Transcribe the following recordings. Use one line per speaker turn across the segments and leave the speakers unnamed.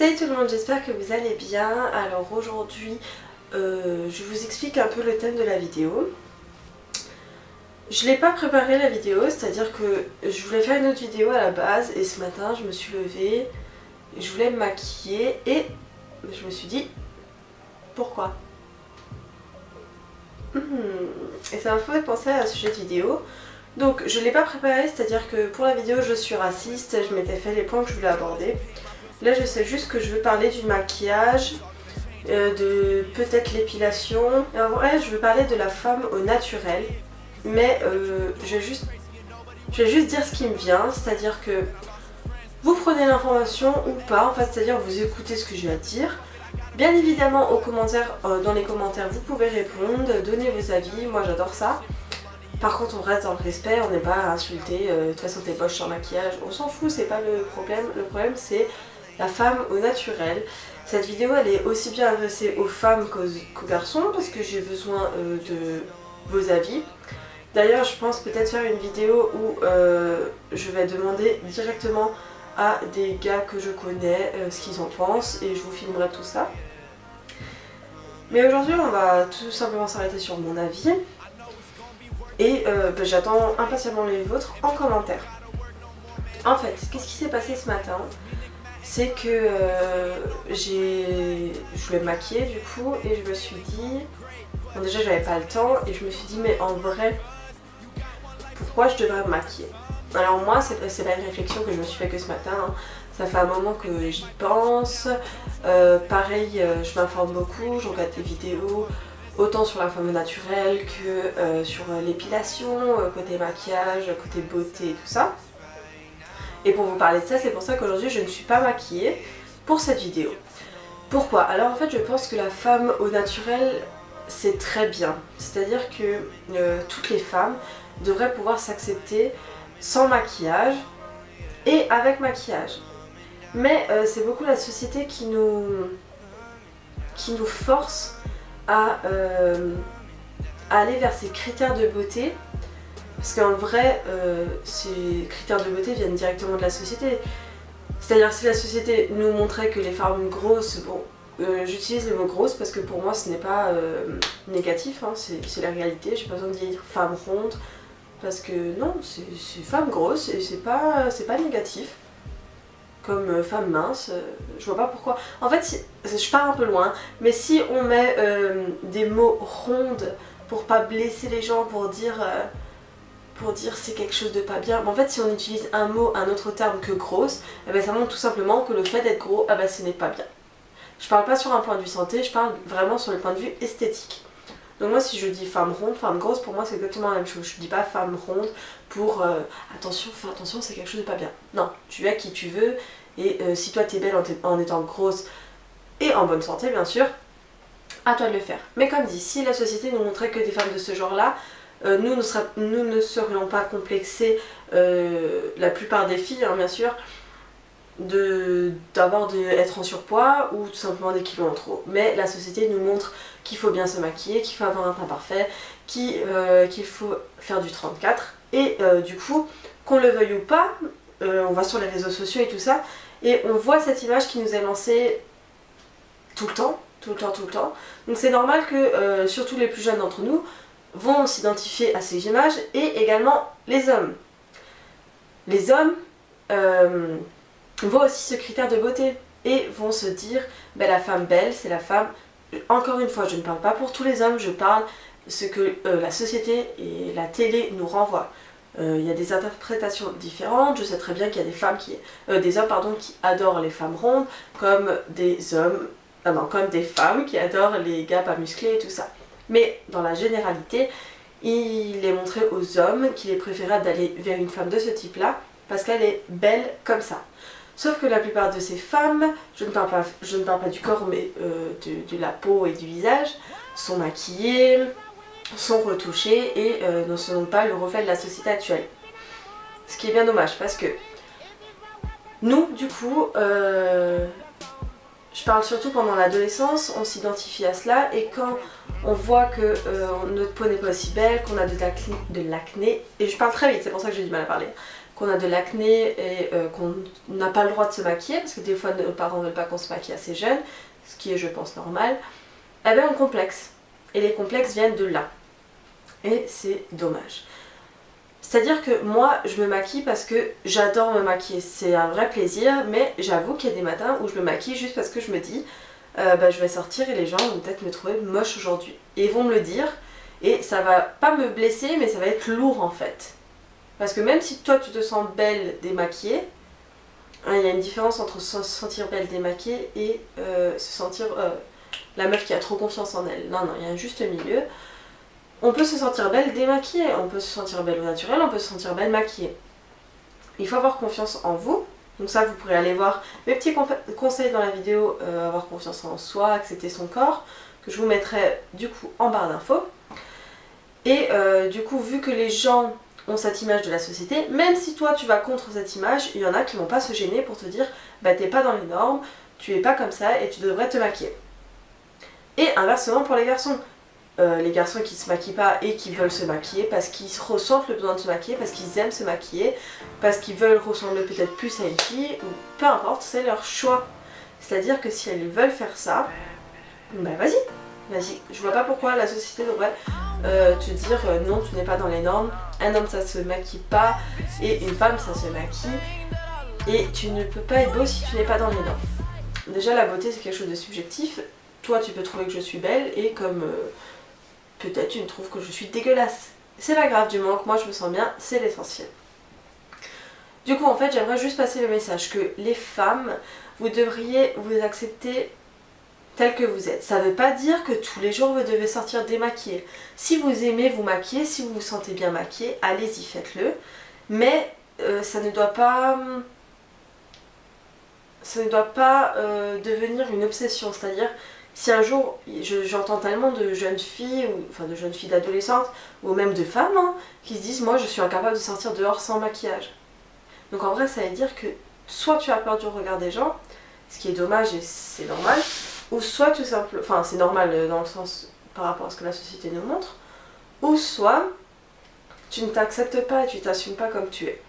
Salut tout le monde, j'espère que vous allez bien. Alors aujourd'hui, je vous explique un peu le thème de la vidéo. Je n'ai pas préparé la vidéo, c'est-à-dire que je voulais faire une autre vidéo à la base et ce matin je me suis levée, je voulais me maquiller et je me suis dit pourquoi. Et ça m'a fait penser à un sujet de vidéo. Donc je ne l'ai pas préparé, c'est-à-dire que pour la vidéo je suis raciste, je m'étais fait les points que je voulais aborder. Là je sais juste que je veux parler du maquillage, de peut-être l'épilation. Et en vrai je veux parler de la femme au naturel. Mais je vais juste dire ce qui me vient, c'est-à-dire que vous prenez l'information ou pas, en fait, c'est-à-dire vous écoutez ce que j'ai à dire. Bien évidemment aux commentaires, dans les commentaires vous pouvez répondre, donner vos avis, moi j'adore ça. Par contre on reste dans le respect, on n'est pas à insulter, de toute façon t'es poches sans maquillage, on s'en fout, c'est pas le problème c'est la femme au naturel. Cette vidéo elle est aussi bien adressée aux femmes qu'aux garçons parce que j'ai besoin de vos avis. D'ailleurs je pense peut-être faire une vidéo où je vais demander directement à des gars que je connais ce qu'ils en pensent et je vous filmerai tout ça. Mais aujourd'hui on va tout simplement s'arrêter sur mon avis et j'attends impatiemment les vôtres en commentaire. En fait, qu'est-ce qui s'est passé ce matin? C'est que je voulais me maquiller du coup et je me suis dit, bon, déjà j'avais pas le temps et je me suis dit mais en vrai pourquoi je devrais me maquiller? Alors moi c'est pas une réflexion que je me suis fait que ce matin, hein. Ça fait un moment que j'y pense, pareil je m'informe beaucoup, je regarde des vidéos autant sur la femme naturelle que sur l'épilation, côté maquillage, côté beauté et tout ça. Et pour vous parler de ça, c'est pour ça qu'aujourd'hui je ne suis pas maquillée pour cette vidéo. Pourquoi? Alors en fait je pense que la femme au naturel c'est très bien, c'est-à-dire que toutes les femmes devraient pouvoir s'accepter sans maquillage et avec maquillage. Mais c'est beaucoup la société qui nous force à aller vers ces critères de beauté. Parce qu'en vrai, ces critères de beauté viennent directement de la société. C'est-à-dire si la société nous montrait que les femmes grosses, bon, j'utilise le mot grosse parce que pour moi ce n'est pas négatif, hein, c'est la réalité, j'ai pas besoin de dire femme ronde. Parce que non, c'est femme grosse et c'est pas négatif. Comme femme mince, je vois pas pourquoi. En fait, je pars un peu loin, mais si on met des mots rondes pour pas blesser les gens, pour dire c'est quelque chose de pas bien, mais en fait si on utilise un mot, un autre terme que grosse, eh ben, ça montre tout simplement que le fait d'être gros, eh ben, ce n'est pas bien. Je parle pas sur un point de vue santé, je parle vraiment sur le point de vue esthétique. Donc moi si je dis femme ronde, femme grosse, pour moi c'est exactement la même chose. Je dis pas femme ronde pour attention, fais attention, c'est quelque chose de pas bien. Non, tu es qui tu veux et si toi t'es belle en étant grosse et en bonne santé bien sûr, à toi de le faire. Mais comme dit, si la société nous montrait que des femmes de ce genre là, nous ne serions pas complexés, la plupart des filles hein, bien sûr, d'être en surpoids ou tout simplement des kilos en trop. Mais la société nous montre qu'il faut bien se maquiller, qu'il faut avoir un teint parfait, qu'il faut faire du 34 et du coup qu'on le veuille ou pas, on va sur les réseaux sociaux et tout ça et on voit cette image qui nous est lancée tout le temps. Donc c'est normal que surtout les plus jeunes d'entre nous vont s'identifier à ces images et également les hommes. Les hommes voient aussi ce critère de beauté et vont se dire ben, la femme belle c'est la femme, encore une fois je ne parle pas pour tous les hommes, je parle ce que la société et la télé nous renvoient. Il y a des interprétations différentes, je sais très bien qu'il y a des hommes qui adorent les femmes rondes comme des hommes, comme des femmes qui adorent les gars pas musclés et tout ça. Mais dans la généralité, il est montré aux hommes qu'il est préférable d'aller vers une femme de ce type là parce qu'elle est belle comme ça. Sauf que la plupart de ces femmes, je ne parle pas du corps mais de la peau et du visage, sont maquillées, sont retouchées et ne sont pas le reflet de la société actuelle. Ce qui est bien dommage parce que nous du coup, je parle surtout pendant l'adolescence, on s'identifie à cela et quand on voit que notre peau n'est pas aussi belle, qu'on a de l'acné, et je parle très vite, c'est pour ça que j'ai du mal à parler, qu'on a de l'acné et qu'on n'a pas le droit de se maquiller, parce que des fois nos parents ne veulent pas qu'on se maquille assez jeune, ce qui est je pense normal, eh bien on complexe. Et les complexes viennent de là. Et c'est dommage. C'est-à-dire que moi je me maquille parce que j'adore me maquiller, c'est un vrai plaisir, mais j'avoue qu'il y a des matins où je me maquille juste parce que je me dis je vais sortir et les gens vont peut-être me trouver moche aujourd'hui. Et ils vont me le dire et ça va pas me blesser mais ça va être lourd en fait. Parce que même si toi tu te sens belle démaquillée, hein, il y a une différence entre se sentir belle démaquillée et se sentir la meuf qui a trop confiance en elle. Non, non, il y a un juste milieu. On peut se sentir belle démaquillée, on peut se sentir belle au naturel, on peut se sentir belle maquillée. Il faut avoir confiance en vous. Donc ça, vous pourrez aller voir mes petits conseils dans la vidéo, avoir confiance en soi, accepter son corps, que je vous mettrai du coup en barre d'infos. Et du coup, vu que les gens ont cette image de la société, même si toi tu vas contre cette image, il y en a qui vont pas se gêner pour te dire bah t'es pas dans les normes, tu es pas comme ça et tu devrais te maquiller. Et inversement pour les garçons. Les garçons qui se maquillent pas et qui veulent se maquiller parce qu'ils ressentent le besoin de se maquiller, parce qu'ils aiment se maquiller, parce qu'ils veulent ressembler peut-être plus à une fille, ou peu importe, c'est leur choix. C'est-à-dire que si elles veulent faire ça, bah vas-y, vas-y. Je vois pas pourquoi la société devrait te dire non, tu n'es pas dans les normes, un homme ça se maquille pas et une femme ça se maquille et tu ne peux pas être beau si tu n'es pas dans les normes. Déjà la beauté c'est quelque chose de subjectif, toi tu peux trouver que je suis belle et comme peut-être tu me trouves que je suis dégueulasse. C'est pas grave, du moment que moi je me sens bien, c'est l'essentiel. Du coup en fait j'aimerais juste passer le message que les femmes, vous devriez vous accepter tel que vous êtes. Ça veut pas dire que tous les jours vous devez sortir démaquillée. Si vous aimez vous maquiller, si vous vous sentez bien maquillée, allez-y, faites-le. Mais ça ne doit pas devenir une obsession. C'est-à-dire, si un jour, j'entends tellement de jeunes filles, enfin de jeunes filles d'adolescentes, ou même de femmes, hein, qui se disent moi je suis incapable de sortir dehors sans maquillage. Donc en vrai ça veut dire que soit tu as peur du regard des gens, ce qui est dommage et c'est normal, ou soit tout simplement, enfin c'est normal dans le sens par rapport à ce que la société nous montre, ou soit tu ne t'acceptes pas et tu t'assumes pas comme tu es.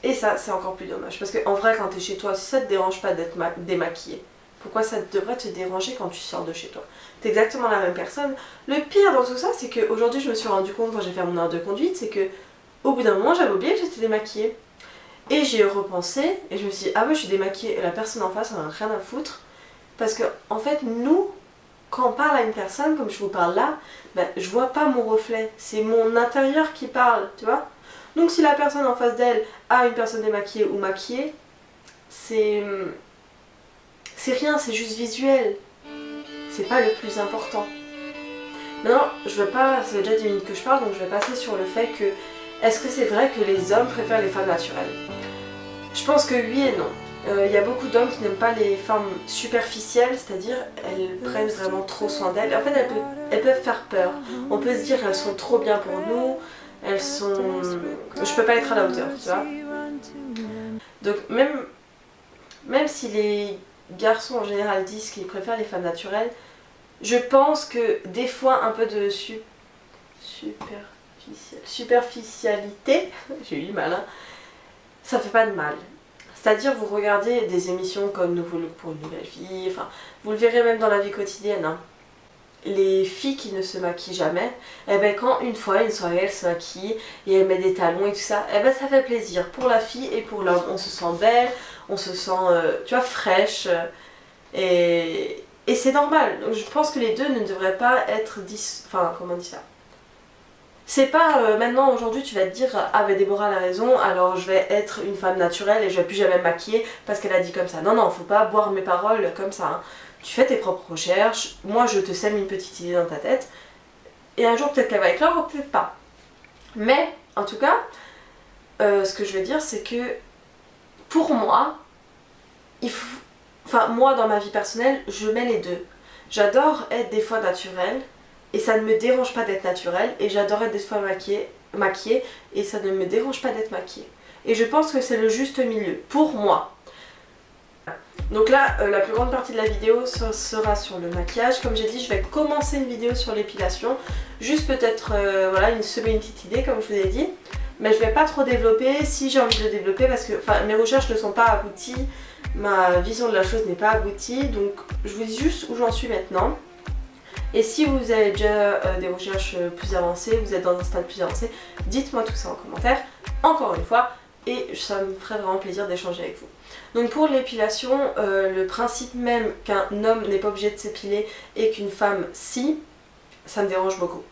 Et ça c'est encore plus dommage, parce qu'en vrai quand tu es chez toi, si ça te dérange pas d'être démaquillée, pourquoi ça devrait te déranger quand tu sors de chez toi? T'es exactement la même personne. Le pire dans tout ça, c'est qu'aujourd'hui je me suis rendu compte quand j'ai fait mon heure de conduite, c'est que au bout d'un moment j'avais oublié que j'étais démaquillée. Et j'ai repensé et je me suis dit ah ouais je suis démaquillée et la personne en face en a rien à foutre. Parce que en fait nous, quand on parle à une personne comme je vous parle là, ben, je vois pas mon reflet, c'est mon intérieur qui parle, tu vois. Donc si la personne en face d'elle a une personne démaquillée ou maquillée, c'est rien, c'est juste visuel. C'est pas le plus important. Maintenant, je veux pas, ça fait déjà 10 minutes que je parle, donc je vais passer sur le fait que est-ce que c'est vrai que les hommes préfèrent les femmes naturelles? Je pense que oui et non. Il y a beaucoup d'hommes qui n'aiment pas les femmes superficielles, c'est-à-dire elles prennent vraiment trop soin d'elles. En fait, elles peuvent faire peur. On peut se dire elles sont trop bien pour nous, elles sont... Je peux pas être à la hauteur, tu vois. Donc même si les garçons en général disent qu'ils préfèrent les femmes naturelles, je pense que des fois un peu de superficialité, j'ai eu du mal, hein, ça fait pas de mal. C'est-à-dire vous regardez des émissions comme Nouveau Look pour une nouvelle vie, enfin vous le verrez même dans la vie quotidienne. Hein. Les filles qui ne se maquillent jamais, eh ben quand une fois, une soirée, elles se maquillent et elles mettent des talons et tout ça, eh ben ça fait plaisir pour la fille et pour l'homme. On se sent belle, on se sent, tu vois, fraîche et c'est normal. Donc je pense que les deux ne devraient pas être enfin comment on dit ça. C'est pas maintenant aujourd'hui tu vas te dire ah ben Déborah a raison alors je vais être une femme naturelle et je vais plus jamais me maquiller parce qu'elle a dit comme ça. Non non, faut pas boire mes paroles comme ça. Hein. Tu fais tes propres recherches, moi je te sème une petite idée dans ta tête et un jour peut-être qu'elle va éclore ou peut-être pas. Mais en tout cas, ce que je veux dire c'est que pour moi, enfin moi dans ma vie personnelle, je mets les deux. J'adore être des fois naturelle. Et ça ne me dérange pas d'être naturelle, et j'adore être des fois maquillée, et ça ne me dérange pas d'être maquillée. Et je pense que c'est le juste milieu, pour moi. Donc là, la plus grande partie de la vidéo sera sur le maquillage. Comme j'ai dit, je vais commencer une vidéo sur l'épilation. Juste peut-être, voilà, semer une petite idée, comme je vous ai dit. Mais je vais pas trop développer si j'ai envie de le développer parce que mes recherches ne sont pas abouties, ma vision de la chose n'est pas aboutie, donc je vous dis juste où j'en suis maintenant. Et si vous avez déjà des recherches plus avancées, vous êtes dans un stade plus avancé, dites-moi tout ça en commentaire, encore une fois, et ça me ferait vraiment plaisir d'échanger avec vous. Donc pour l'épilation, le principe même qu'un homme n'est pas obligé de s'épiler et qu'une femme si, ça me dérange beaucoup.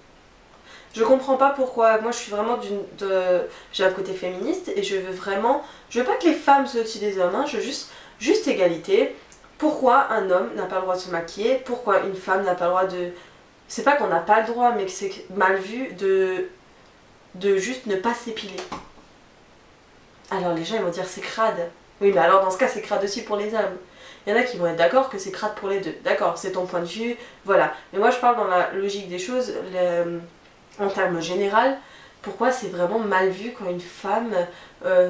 Je comprends pas pourquoi, moi je suis vraiment j'ai un côté féministe et je veux pas que les femmes soient au-dessus des hommes, hein, je veux juste égalité. Pourquoi un homme n'a pas le droit de se maquiller? Pourquoi une femme n'a pas le droit de... C'est pas qu'on n'a pas le droit, mais que c'est mal vu de juste ne pas s'épiler. Alors les gens ils vont dire c'est crade. Oui mais alors dans ce cas c'est crade aussi pour les hommes. Il y en a qui vont être d'accord que c'est crade pour les deux. D'accord, c'est ton point de vue, voilà. Mais moi je parle dans la logique des choses, en termes général, pourquoi c'est vraiment mal vu quand une femme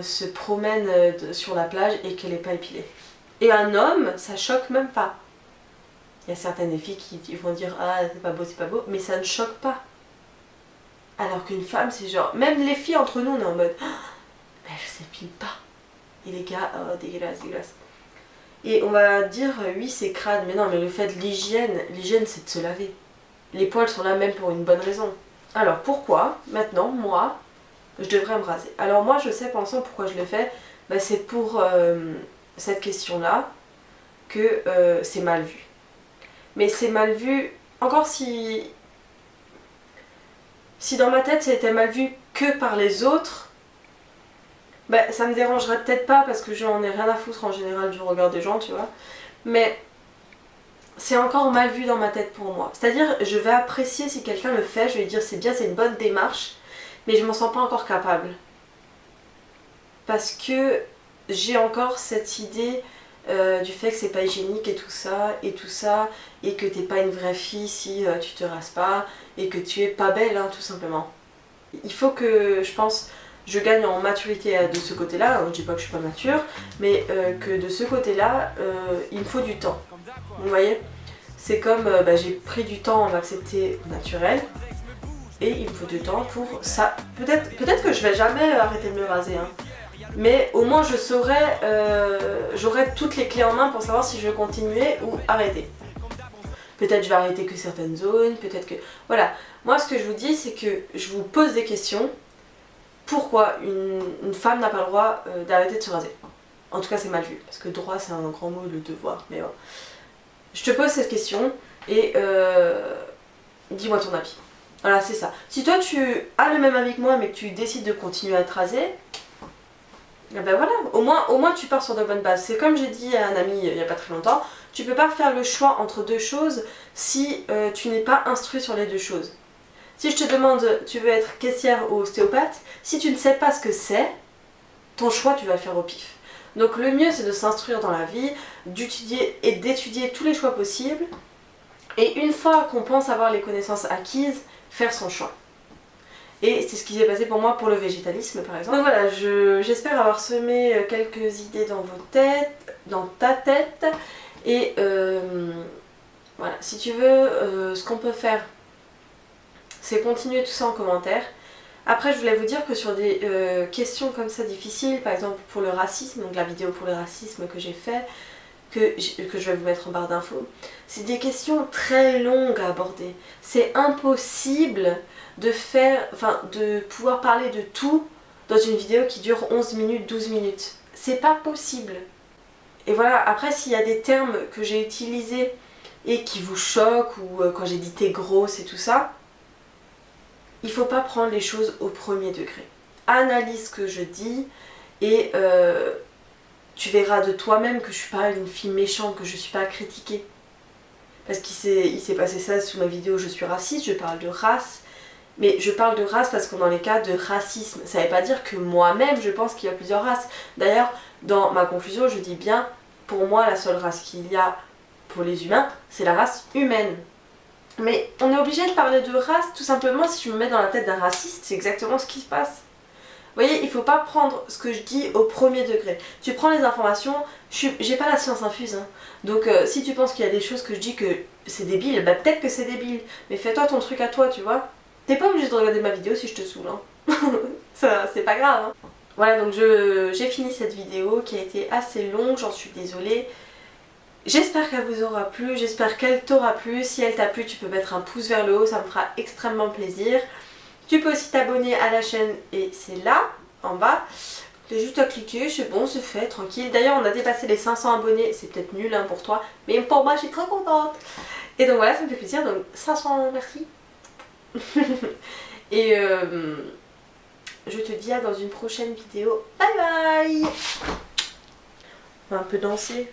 se promène sur la plage et qu'elle n'est pas épilée. Et un homme, ça choque même pas. Il y a certaines filles qui vont dire ah c'est pas beau, mais ça ne choque pas. Alors qu'une femme c'est genre, même les filles entre nous on est en mode, mais elle s'épile pas. Et les gars, oh dégueulasse, dégueulasse. Et on va dire oui c'est crade, mais non mais le fait de l'hygiène c'est de se laver. Les poils sont là même pour une bonne raison. Alors pourquoi maintenant moi je devrais me raser? Alors moi je sais pour l'instant pourquoi je le fais, c'est pour cette question là que c'est mal vu. Mais c'est mal vu, encore si dans ma tête c'était mal vu que par les autres, ça me dérangerait peut-être pas parce que j'en ai rien à foutre en général du regard des gens, tu vois. Mais c'est encore mal vu dans ma tête pour moi. C'est-à-dire, je vais apprécier si quelqu'un le fait, je vais dire c'est bien, c'est une bonne démarche, mais je m'en sens pas encore capable. Parce que j'ai encore cette idée du fait que c'est pas hygiénique et tout ça, et que t'es pas une vraie fille si tu te rases pas, et que tu es pas belle, hein, tout simplement. Il faut que, je pense, je gagne en maturité de ce côté-là, je dis pas que je suis pas mature, mais que de ce côté-là, il me faut du temps. Vous voyez, c'est comme j'ai pris du temps à m'accepter naturel et il me faut du temps pour ça. Peut-être que je vais jamais arrêter de me raser, hein. Mais au moins je saurais, j'aurai toutes les clés en main pour savoir si je vais continuer ou arrêter. Peut-être je vais arrêter que certaines zones, peut-être que... Voilà, moi ce que je vous dis c'est que je vous pose des questions. Pourquoi une femme n'a pas le droit d'arrêter de se raser? En tout cas c'est mal vu, parce que droit c'est un grand mot, le devoir, mais bon. Je te pose cette question et dis-moi ton avis. Voilà, c'est ça. Si toi tu as le même avis que moi mais que tu décides de continuer à te raser, ben voilà, au moins tu pars sur de bonnes bases. C'est comme j'ai dit à un ami il n'y a pas très longtemps, tu peux pas faire le choix entre deux choses si tu n'es pas instruit sur les deux choses. Si je te demande, tu veux être caissière ou ostéopathe, si tu ne sais pas ce que c'est, ton choix tu vas le faire au pif. Donc le mieux c'est de s'instruire dans la vie, d'étudier tous les choix possibles, et une fois qu'on pense avoir les connaissances acquises, faire son choix. Et c'est ce qui s'est passé pour moi pour le végétalisme par exemple. Donc voilà, j'espère avoir semé quelques idées dans vos têtes, dans ta tête, et voilà, si tu veux, ce qu'on peut faire, c'est continuer tout ça en commentaire. Après je voulais vous dire que sur des questions comme ça difficiles, par exemple pour le racisme, donc la vidéo pour le racisme que j'ai fait, que je vais vous mettre en barre d'infos, c'est des questions très longues à aborder. C'est impossible de pouvoir parler de tout dans une vidéo qui dure 11 minutes, 12 minutes. C'est pas possible. Et voilà, après s'il y a des termes que j'ai utilisés et qui vous choquent, ou quand j'ai dit t'es grosse et tout ça, il faut pas prendre les choses au premier degré. Analyse ce que je dis et tu verras de toi-même que je suis pas une fille méchante, que je suis pas à critiquer. Parce qu'il s'est passé ça sous ma vidéo je suis raciste, je parle de race. Mais je parle de race parce qu'on est dans les cas de racisme. Ça ne veut pas dire que moi-même je pense qu'il y a plusieurs races. D'ailleurs, dans ma conclusion, je dis bien, pour moi la seule race qu'il y a pour les humains, c'est la race humaine. Mais on est obligé de parler de race tout simplement si je me mets dans la tête d'un raciste, c'est exactement ce qui se passe. Vous voyez, il ne faut pas prendre ce que je dis au premier degré. Tu prends les informations, j'ai pas la science infuse, hein. Donc si tu penses qu'il y a des choses que je dis que c'est débile, bah peut-être que c'est débile. Mais fais-toi ton truc à toi, tu vois. T'es pas obligé de regarder ma vidéo si je te saoule, hein. Ça, c'est pas grave, hein. Voilà, donc j'ai fini cette vidéo qui a été assez longue, j'en suis désolée. J'espère qu'elle vous aura plu, j'espère qu'elle t'aura plu. Si elle t'a plu, tu peux mettre un pouce vers le haut, ça me fera extrêmement plaisir. Tu peux aussi t'abonner à la chaîne et c'est là, en bas. Tu as juste à cliquer, c'est bon, c'est fait, tranquille. D'ailleurs, on a dépassé les 500 abonnés, c'est peut-être nul hein, pour toi, mais pour moi, je suis très contente. Et donc voilà, ça me fait plaisir, donc 500 merci. Et je te dis à dans une prochaine vidéo. Bye bye. On va un peu danser.